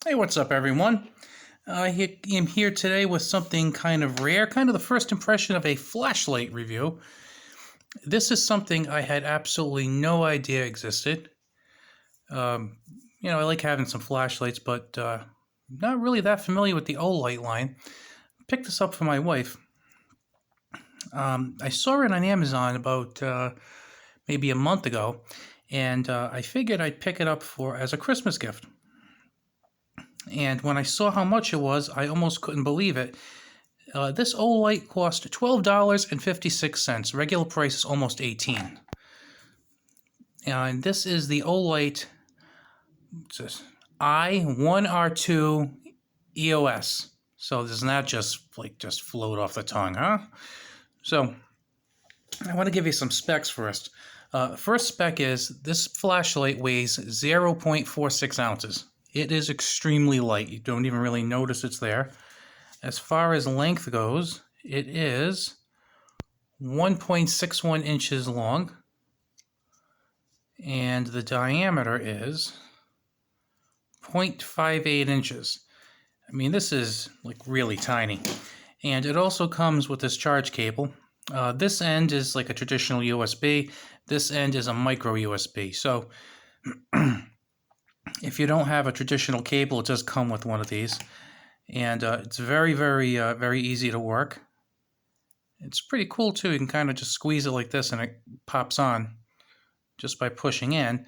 Hey, what's up, everyone? I am here today with something kind of rare, kind of the first impression of a flashlight review. This is something I had absolutely no idea existed. Um, I like having some flashlights, but not really that familiar with the Olight line. Picked this up for my wife. I saw it on Amazon about maybe a month ago, and I figured I'd pick it up as a Christmas gift. And when I saw how much it was, I almost couldn't believe it. This Olight cost $12.56. Regular price is almost $18. And this is the Olight i1R EOS. So doesn't that just float off the tongue, huh? So I want to give you some specs first. First spec is this flashlight weighs 0.46 ounces. It is extremely light. You don't even really notice it's there. As far as length goes, it is 1.61 inches long, and the diameter is 0.58 inches. I mean, this is like really tiny. And it also comes with this charge cable. This end is like a traditional USB. This end is a micro USB. So if you don't have a traditional cable, it does come with one of these. And it's very, very easy to work. It's pretty cool too. You can kind of just squeeze it like this and it pops on just by pushing in.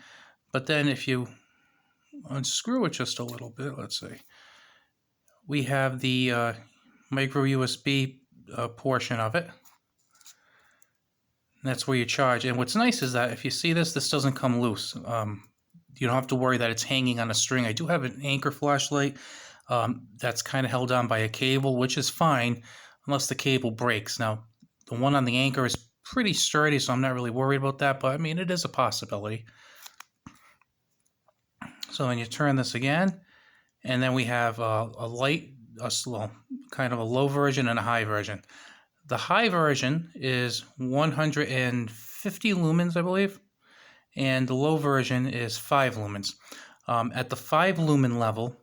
But then if you unscrew it just a little bit, let's see, we have the micro USB portion of it. That's where you charge. And what's nice is that if you see this doesn't come loose. You don't have to worry that it's hanging on a string. I do have an anchor flashlight that's kind of held on by a cable, which is fine unless the cable breaks. Now, the one on the anchor is pretty sturdy, so I'm not really worried about that, but I mean, it is a possibility. So then you turn this again, and then we have a kind of a low version and a high version. The high version is 150 lumens, I believe, and the low version is 5 lumens. At the 5 lumen level,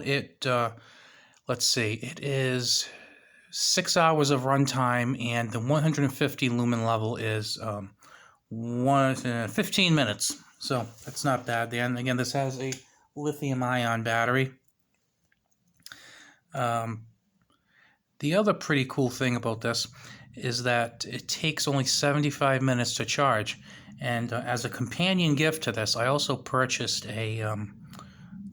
it let's see, it is 6 hours of runtime, and the 150 lumen level is 15 minutes. So that's not bad there. And again, this has a lithium-ion battery. The other pretty cool thing about this is that it takes only 75 minutes to charge. And as a companion gift to this, I also purchased an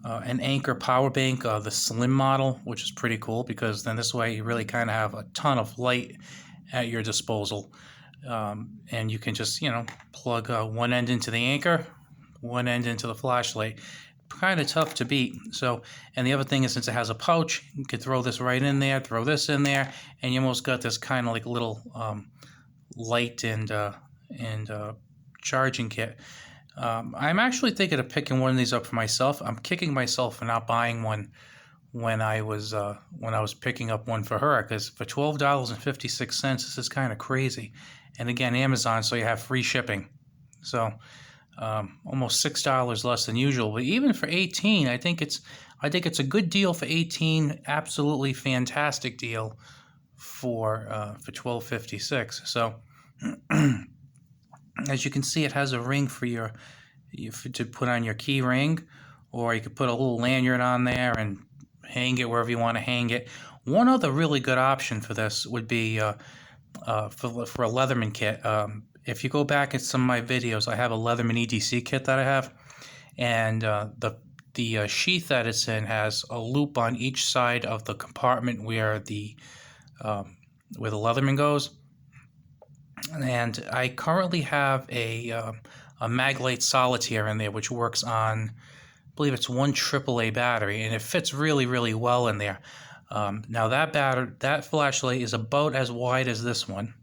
Anker power bank, the slim model, which is pretty cool because then this way you really kind of have a ton of light at your disposal. And you can just, plug one end into the Anker, one end into the flashlight. Kind of tough to beat. So, and the other thing is, since it has a pouch, you could throw this right in there, throw this in there, and you almost got this kind of like little light and charging kit. I'm actually thinking of picking one of these up for myself. I'm kicking myself for not buying one when I was picking up one for her, because for $12.56, this is kind of crazy. And again, Amazon, so you have free shipping. So almost $6 less than usual, but even for 18, I think it's a good deal for 18. Absolutely fantastic deal for $12.56. So as you can see, it has a ring for to put on your key ring, or you could put a little lanyard on there and hang it wherever you want to hang it. One other really good option for this would be for a Leatherman kit. If you go back at some of my videos, I have a Leatherman EDC kit that I have, and the sheath that it's in has a loop on each side of the compartment where the Leatherman goes. And I currently have a Maglite Solitaire in there, which works on, I believe it's one AAA battery, and it fits really, really well in there. Now that flashlight is about as wide as this one,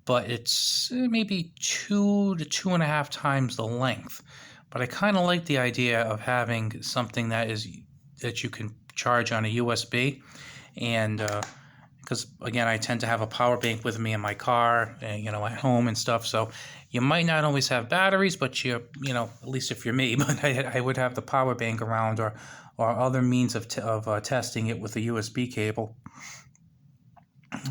but it's maybe 2 to 2.5 times the length. But I kind of like the idea of having something that you can charge on a USB, and because again, I tend to have a power bank with me in my car, and, you know, at home and stuff. So you might not always have batteries, but you know, at least if you're me, but I would have the power bank around, or other means of testing it with a USB cable.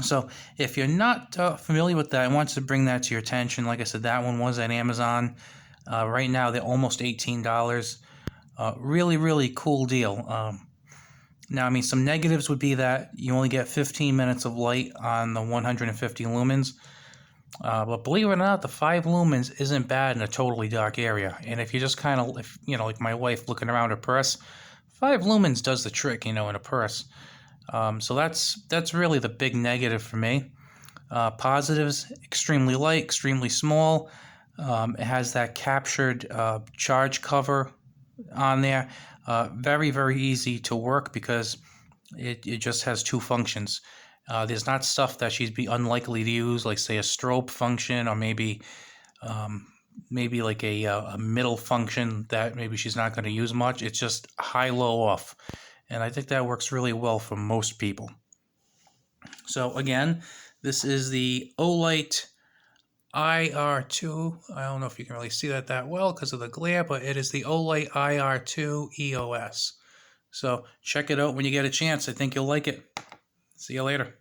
So if you're not familiar with that, I want to bring that to your attention. Like I said, that one was at Amazon. Right now, they're almost $18. Really, really cool deal. Now, I mean, some negatives would be that you only get 15 minutes of light on the 150 lumens. But believe it or not, the 5 lumens isn't bad in a totally dark area. And if you just kind of, you know, like my wife looking around her purse, 5 lumens does the trick, you know, in a purse. So that's really the big negative for me. Positives: extremely light, extremely small. It has that captured charge cover on there. Very, very easy to work because it just has 2 functions. There's not stuff that she'd be unlikely to use, like say a strobe function, or maybe like a middle function that maybe she's not going to use much. It's just high, low, off. And I think that works really well for most people. So again, this is the Olight i1R. I don't know if you can really see that well because of the glare, but it is the Olight i1R EOS. So check it out when you get a chance. I think you'll like it. See you later.